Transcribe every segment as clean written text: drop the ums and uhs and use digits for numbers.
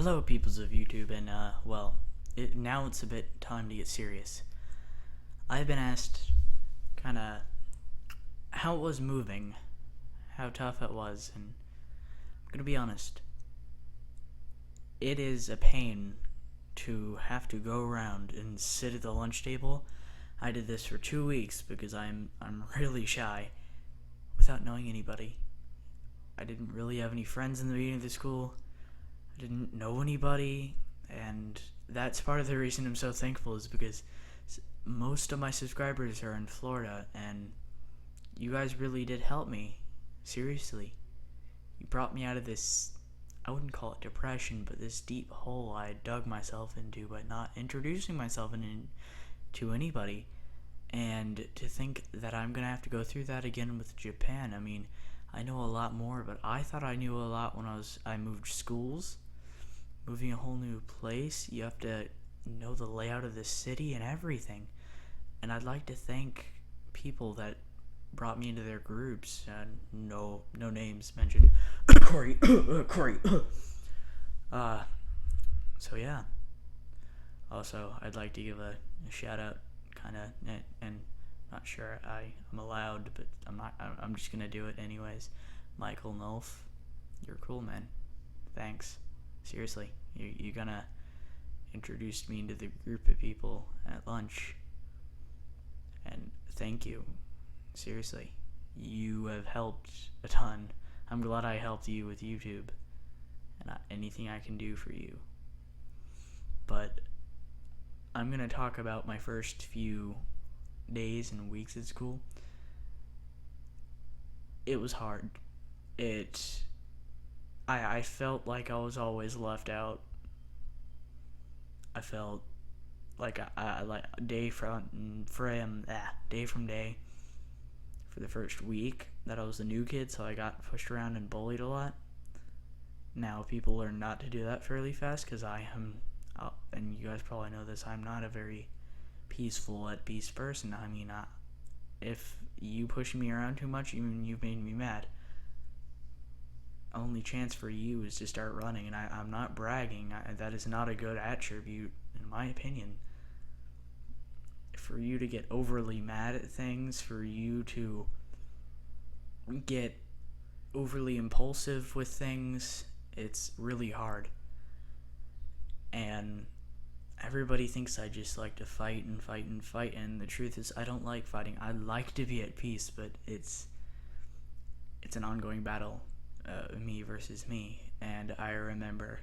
Hello, peoples of YouTube, and now it's a bit time to get serious. I've been asked, kind of, how it was moving, how tough it was, and I'm gonna be honest. It is a pain to have to go around and sit at the lunch table. I did this for 2 weeks because I'm really shy, without knowing anybody. I didn't really have any friends in the beginning of the school. I didn't know anybody, and that's part of the reason I'm so thankful is because most of my subscribers are in Florida, and you guys really did help me. Seriously. You brought me out of this, I wouldn't call it depression, but this deep hole I dug myself into by not introducing myself to anybody. And to think that I'm going to have to go through that again with Japan, I mean, I know a lot more, but I thought I knew a lot when I moved schools. Moving a whole new place, you have to know the layout of the city and everything. And I'd like to thank people that brought me into their groups. No names mentioned. Corey. Corey. So yeah. Also, I'd like to give a shout out, kind of, and not sure I'm allowed, but I'm not. I'm just gonna do it anyways. Michael Nolf, you're cool, man. Thanks. Seriously, you're gonna introduce me into the group of people at lunch, and thank you. Seriously, you have helped a ton. I'm glad I helped you with YouTube, and anything I can do for you. But I'm gonna talk about my first few days and weeks at school. It was hard. I felt like I was always left out. I felt like I like day from day for the first week that I was the new kid, so I got pushed around and bullied a lot. Now people learn not to do that fairly fast because I am, and you guys probably know this, I'm not a very peaceful at peace person. I mean, if you push me around too much, you've made me mad. Only chance for you is to start running, and I'm not bragging. That is not a good attribute, in my opinion. For you to get overly mad at things, for you to get overly impulsive with things, it's really hard. And everybody thinks I just like to fight and fight and fight, and the truth is I don't like fighting. I like to be at peace, but it's an ongoing battle. Me versus me. And I remember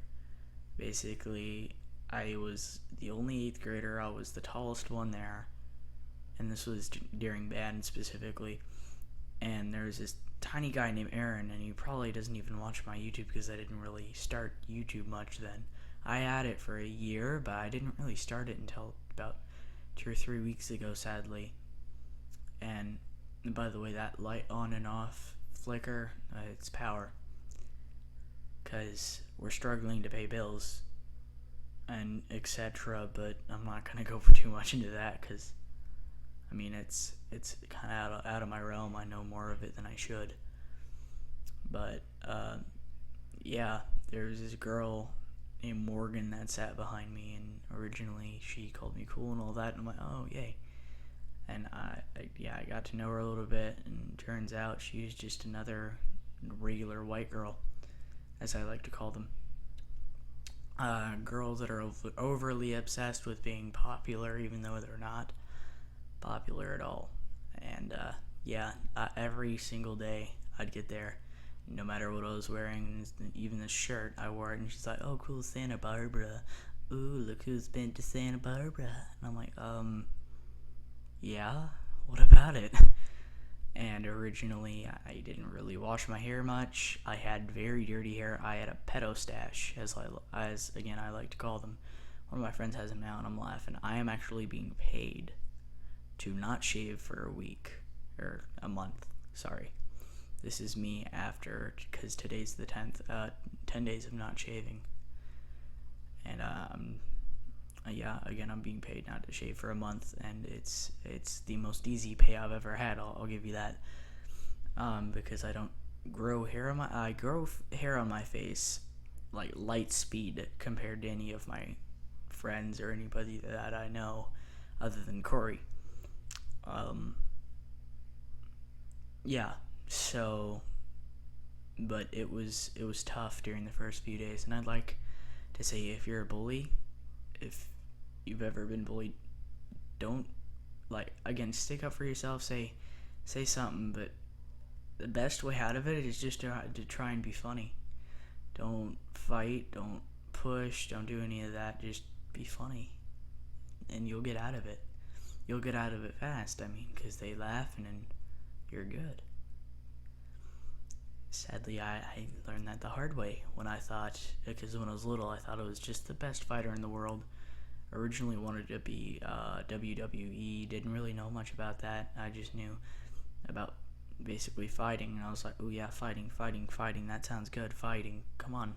basically I was the only 8th grader. I was the tallest one there, and this was during band specifically. And there was this tiny guy named Aaron, and he probably doesn't even watch my YouTube because I didn't really start YouTube much then. I had it for a year, but I didn't really start it until about 2 or 3 weeks ago, sadly. And by the way, that light on and off flicker, it's power, because we're struggling to pay bills and etc. But I'm not gonna go for too much into that because I mean it's kind of out of my realm. I know more of it than I should. But yeah, there's this girl named Morgan that sat behind me, and originally she called me cool and all that, and I'm like, oh yay. And I got to know her a little bit, and turns out she's just another regular white girl, as I like to call them. Girls that are overly obsessed with being popular, even though they're not popular at all. And every single day I'd get there, no matter what I was wearing, even the shirt I wore it, and she's like, oh cool, Santa Barbara. Ooh, look who's been to Santa Barbara. And I'm like, yeah, what about it? And originally, I didn't really wash my hair much. I had very dirty hair. I had a pedo stash, as again I like to call them. One of my friends has them now, and I'm laughing. I am actually being paid to not shave for a week, or a month, sorry. This is me after, because today's the 10th, 10 days of not shaving. And again, I'm being paid not to shave for a month, and it's the most easy pay I've ever had. I'll give you that. Because I don't grow hair on my face like light speed compared to any of my friends or anybody that I know other than Corey. Um, yeah, so but it was tough during the first few days, and I'd like to say, if you're a bully, if you've ever been bullied, don't, like, again, stick up for yourself, say something, but the best way out of it is just to try and be funny. Don't fight, don't push, don't do any of that. Just be funny, and you'll get out of it. You'll get out of it fast. I mean, because they laugh, and then you're good. Sadly, I learned that the hard way because when I was little, I thought I was just the best fighter in the world. Originally wanted to be WWE, didn't really know much about that. I just knew about basically fighting, and I was like, oh yeah, fighting, that sounds good, fighting, come on,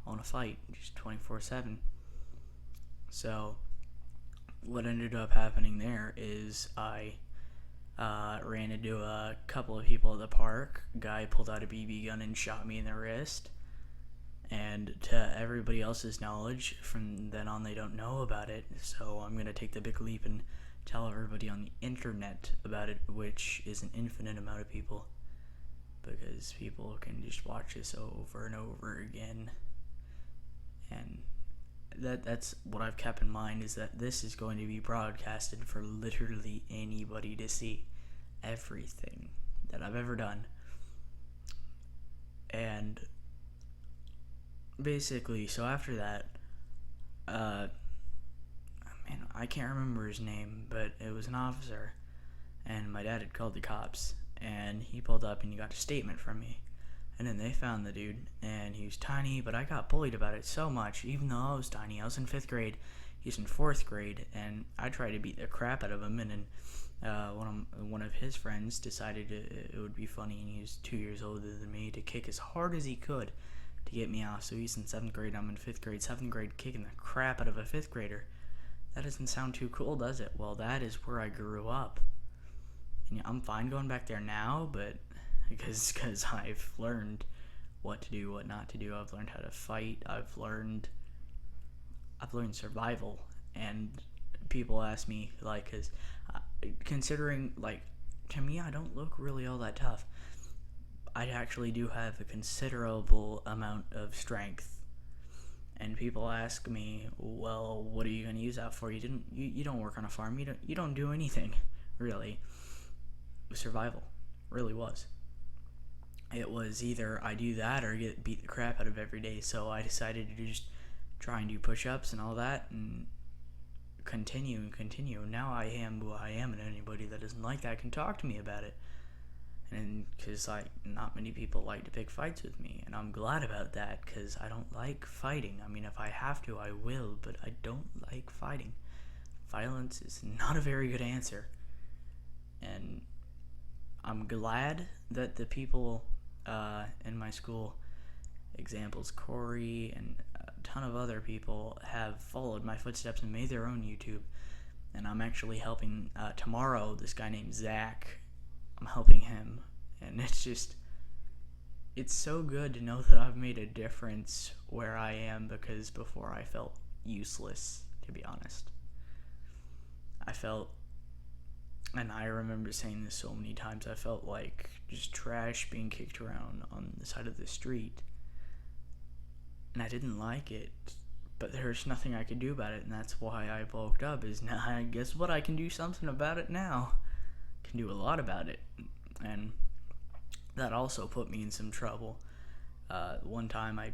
I want to fight, just 24/7. So, what ended up happening there is I ran into a couple of people at the park. Guy pulled out a BB gun and shot me in the wrist. And to everybody else's knowledge, from then on they don't know about it. So I'm going to take the big leap and tell everybody on the internet about it, which is an infinite amount of people. Because people can just watch this over and over again. And that's what I've kept in mind, is that this is going to be broadcasted for literally anybody to see. Everything that I've ever done. And basically, so after that, man, I can't remember his name, but it was an officer, and my dad had called the cops, and he pulled up and he got a statement from me. And then they found the dude, and he was tiny, but I got bullied about it so much. Even though I was tiny, I was in 5th grade, he was in 4th grade, and I tried to beat the crap out of him. And then one of his friends decided it would be funny, and he was 2 years older than me, to kick as hard as he could to get me off. So he's in 7th grade, I'm in 5th grade. 7th grade, kicking the crap out of a 5th grader. That doesn't sound too cool, does it? Well, that is where I grew up. And I'm fine going back there now, but because I've learned what to do, what not to do. I've learned how to fight. I've learned survival. And people ask me, like, because considering, like, to me, I don't look really all that tough. I actually do have a considerable amount of strength. And people ask me, well, what are you going to use that for? You don't work on a farm. You don't do anything, really. Survival really was. It was either I do that or get beat the crap out of every day. So I decided to just try and do push-ups and all that and continue. Now I am who I am, and anybody that doesn't like that can talk to me about it. And because, like, not many people like to pick fights with me, and I'm glad about that, because I don't like fighting. I mean, if I have to, I will, but I don't like fighting. Violence is not a very good answer. And I'm glad that the people in my school, examples Corey and a ton of other people, have followed my footsteps and made their own YouTube. And I'm actually helping tomorrow this guy named Zach. I'm helping him, and it's so good to know that I've made a difference where I am, because before I felt useless, to be honest. And I remember saying this so many times, I felt like just trash being kicked around on the side of the street. And I didn't like it, but there's nothing I could do about it, and that's why I bulked up, is now, I guess what, I can do something about it now. I can do a lot about it. And that also put me in some trouble. One time I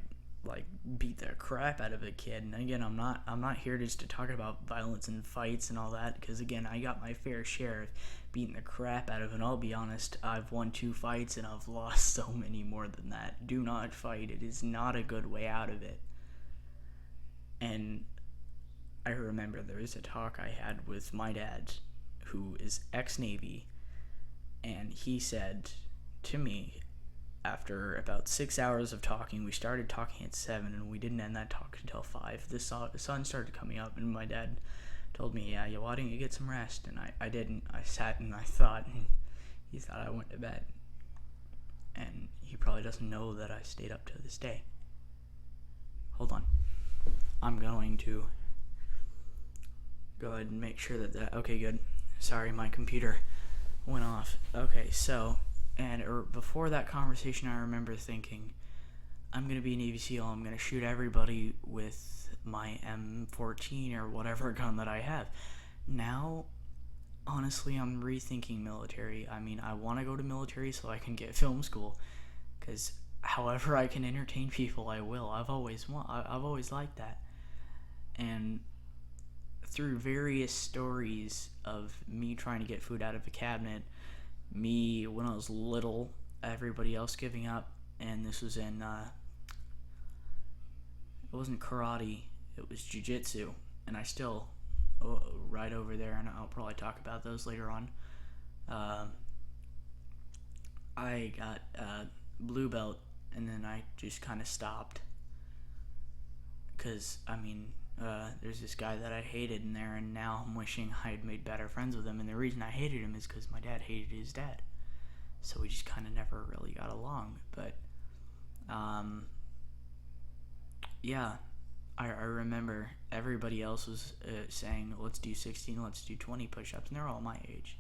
beat the crap out of a kid, and again, I'm not here just to talk about violence and fights and all that, because again, I got my fair share of beating the crap out of, and I'll be honest, I've won 2 fights and I've lost so many more than that. Do not fight. It is not a good way out of it. And I remember there was a talk I had with my dad, who is ex-Navy, and he said to me, after about 6 hours of talking, we started talking at 7, and we didn't end that talk until 5. The sun started coming up, and my dad told me, yeah, why don't you get some rest? And I didn't. I sat and I thought, and he thought I went to bed. And he probably doesn't know that I stayed up to this day. hold on. I'm going to go ahead and make sure that okay, good. Sorry, my computer went off. Okay, so, before that conversation, I remember thinking, I'm going to be a Navy SEAL. I'm going to shoot everybody with my M14 or whatever gun that I have. Now, honestly, I'm rethinking military. I mean, I want to go to military so I can get film school, because however I can entertain people, I will. I've always liked that. And through various stories of me trying to get food out of a cabinet, me when I was little, everybody else giving up, and this was in, it wasn't karate, it was jiu-jitsu, and I still, right over there, and I'll probably talk about those later on. I got blue belt, and then I just kind of stopped, because, I mean, there's this guy that I hated in there, and now I'm wishing I had made better friends with him, and the reason I hated him is because my dad hated his dad, so we just kind of never really got along. But yeah, I remember everybody else was saying, let's do 16, let's do 20 push-ups, and they're all my age,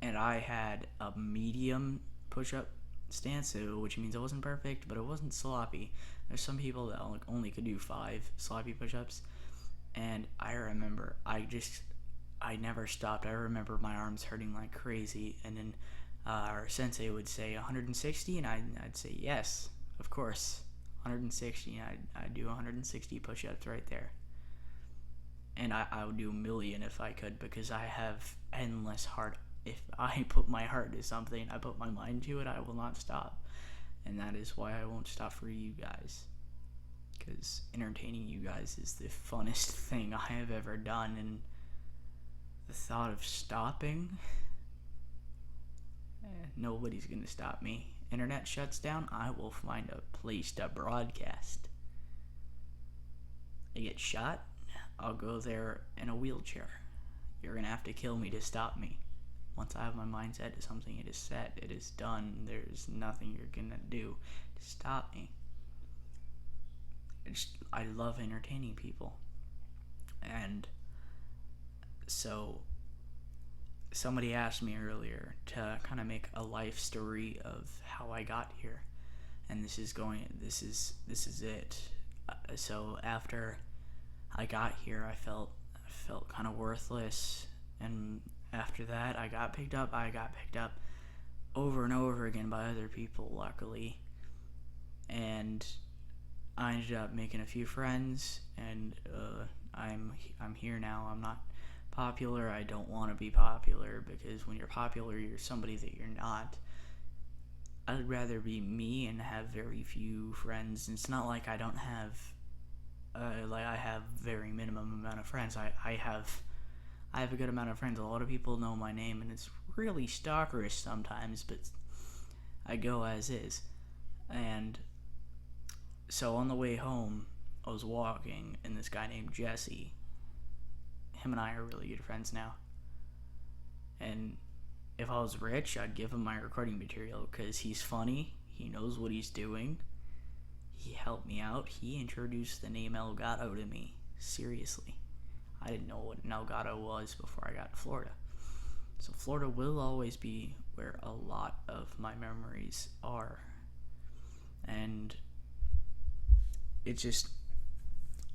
and I had a medium push-up stance, which means it wasn't perfect, but it wasn't sloppy. There's some people that only could do 5 sloppy push-ups, and I remember I never stopped. I remember my arms hurting like crazy, and then our sensei would say 160, and I'd say yes, of course, 160, and I'd do 160 push-ups right there, and I would do a million if I could, because I have endless heart. If I put my heart to something, I put my mind to it, I will not stop. And that is why I won't stop for you guys. Because entertaining you guys is the funnest thing I have ever done. And the thought of stopping, nobody's going to stop me. Internet shuts down, I will find a place to broadcast. I get shot, I'll go there in a wheelchair. You're going to have to kill me to stop me. Once I have my mind set to something, it is set, it is done. There's nothing you're gonna do to stop me. I love entertaining people. And so, somebody asked me earlier to kind of make a life story of how I got here. And this is it. So after I got here, I felt kind of worthless, and after that, I got picked up over and over again by other people, luckily. And I ended up making a few friends, and I'm here now. I'm not popular. I don't want to be popular, because when you're popular, you're somebody that you're not. I'd rather be me and have very few friends. It's not like I don't have, I have very minimum amount of friends. I have a good amount of friends. A lot of people know my name, and it's really stalkerish sometimes, but I go as is. And so on the way home, I was walking, and this guy named Jesse, him and I are really good friends now. And if I was rich, I'd give him my recording material, because he's funny, he knows what he's doing, he helped me out, he introduced the name Elgato to me. Seriously. I didn't know what an Elgato was before I got to Florida. So Florida will always be where a lot of my memories are. And it just,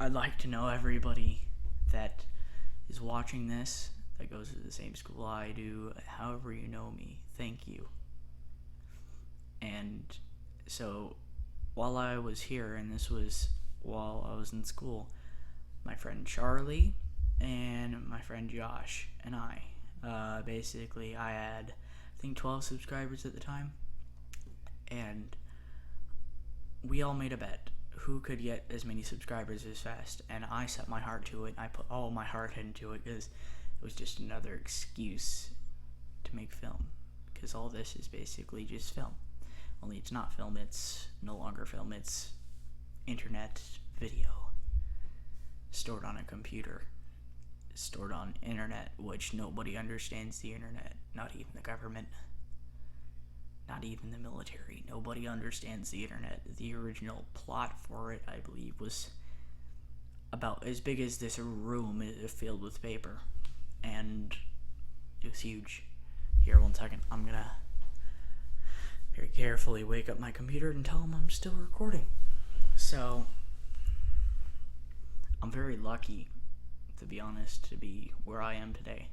I'd like to know everybody that is watching this, that goes to the same school I do, however you know me, thank you. And so while I was here, and this was while I was in school, my friend Charlie and my friend Josh and I, basically I had, I think, 12 subscribers at the time, and we all made a bet who could get as many subscribers as fast, and I set my heart to it. I put all my heart into it, because it was just another excuse to make film, because all this is basically just film, only it's not film, it's no longer film, it's internet video stored on a computer, stored on internet, which nobody understands the internet, not even the government. not even the military. Nobody understands the internet. The original plot for it, I believe, was about as big as this room filled with paper. And it was huge. Here, 1 second. I'm gonna very carefully wake up my computer and tell them I'm still recording. So, I'm very lucky, to be honest, to be where I am today.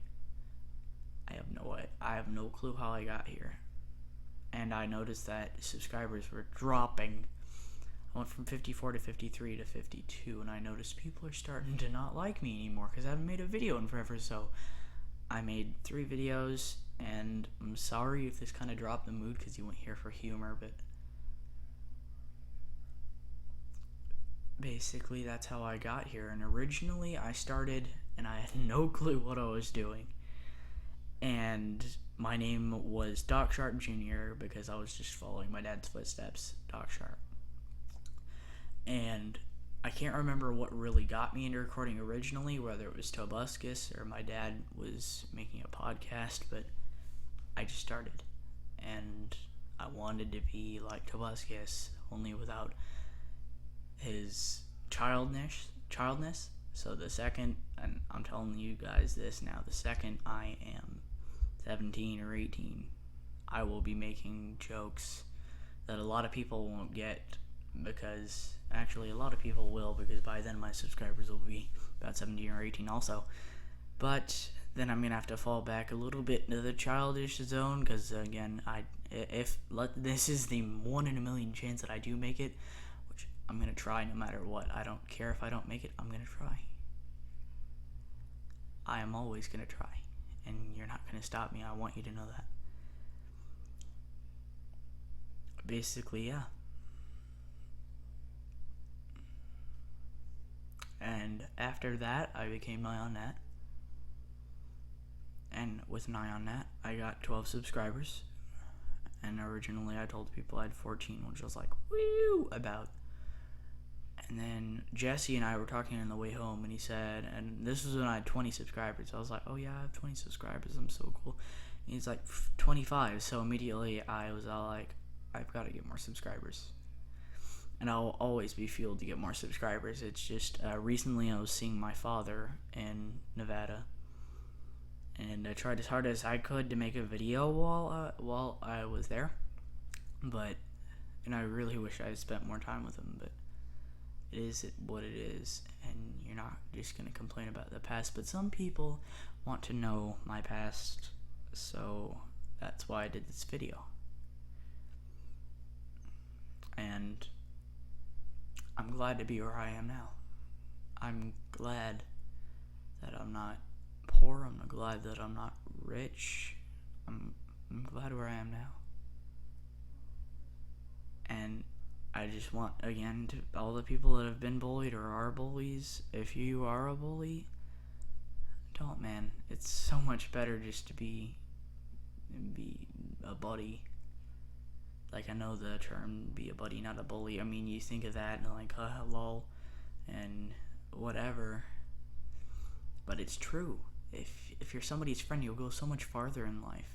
I have no clue how I got here. And I noticed that subscribers were dropping. I went from 54 to 53 to 52, and I noticed people are starting to not like me anymore because I haven't made a video in forever. So I made 3 videos, and I'm sorry if this kind of dropped the mood because you went here for humor, but basically that's how I got here. And originally I started and I had no clue what I was doing, and my name was Doc Sharp Jr. because I was just following my dad's footsteps, Doc Sharp. And I can't remember what really got me into recording originally, whether it was Tobuscus or my dad was making a podcast, but I just started. And I wanted to be like Tobuscus, only without his childness. So the second, and I'm telling you guys this now, the second I am 17 or 18, I will be making jokes that a lot of people won't get, because actually a lot of people will, because by then my subscribers will be about 17 or 18 also. But then I'm gonna have to fall back a little bit into the childish zone, because again, this is the 1 in a million chance that I do make it, which I'm gonna try no matter what. I don't care if I don't make it, I'm gonna try. I am always gonna try, and you're not gonna stop me. I want you to know that. Basically, yeah. And after that, I became NyeOnNat. And with NyeOnNat, I got 12 subscribers. And originally I told people I had 14, which I was like, woo, about. And then Jesse and I were talking on the way home, and he said, and this was when I had 20 subscribers. I was like, oh yeah, I have 20 subscribers. I'm so cool. And he's like, 25. So immediately I was all like, I've got to get more subscribers. And I'll always be fueled to get more subscribers. It's just, recently I was seeing my father in Nevada, and I tried as hard as I could to make a video while I was there, and I really wish I had spent more time with him, but it is what it is, and you're not just going to complain about the past, but some people want to know my past, so that's why I did this video. And I'm glad to be where I am now. I'm glad that I'm not poor. I'm glad that I'm not rich. I'm glad where I am now. And I just want, again, to all the people that have been bullied or are bullies, if you are a bully, don't, man. It's so much better just to be a buddy. Like, I know the term be a buddy, not a bully. I mean, you think of that and like, lol, and whatever. But it's true. If you're somebody's friend, you'll go so much farther in life.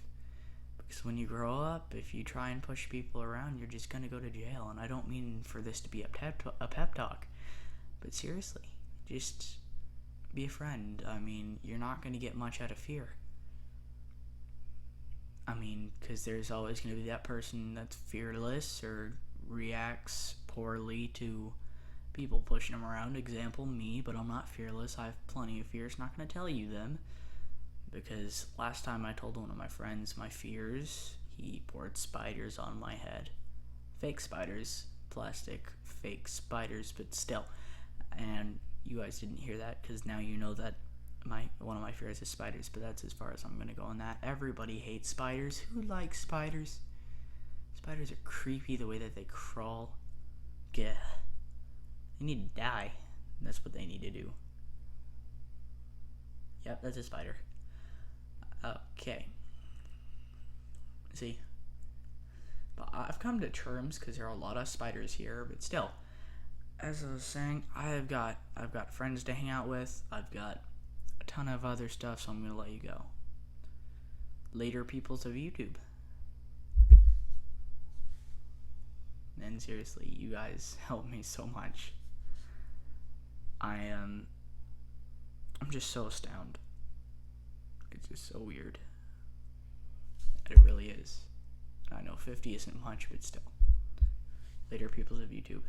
Because when you grow up, if you try and push people around, you're just going to go to jail. And I don't mean for this to be a pep talk. But seriously, just be a friend. I mean, you're not going to get much out of fear. I mean, because there's always going to be that person that's fearless or reacts poorly to people pushing them around. Example, me, but I'm not fearless. I have plenty of fears. Not going to tell you them, because last time I told one of my friends my fears, he poured spiders on my head. Fake spiders, plastic fake spiders, but still. And you guys didn't hear that, because now you know that one of my fears is spiders, but that's as far as I'm going to go on that. Everybody hates spiders. Who likes spiders? Spiders are creepy, the way that they crawl. Gah. They need to die. That's what they need to do. Yep, that's a spider. Okay. See? But I've come to terms, because there are a lot of spiders here, but still. As I was saying, I've got friends to hang out with. I've got a ton of other stuff, so I'm going to let you go. Later peoples of YouTube. And seriously, you guys help me so much. I'm just so astounded. It's just so weird. And it really is. I know 50 isn't much, but still. Later, peoples of YouTube.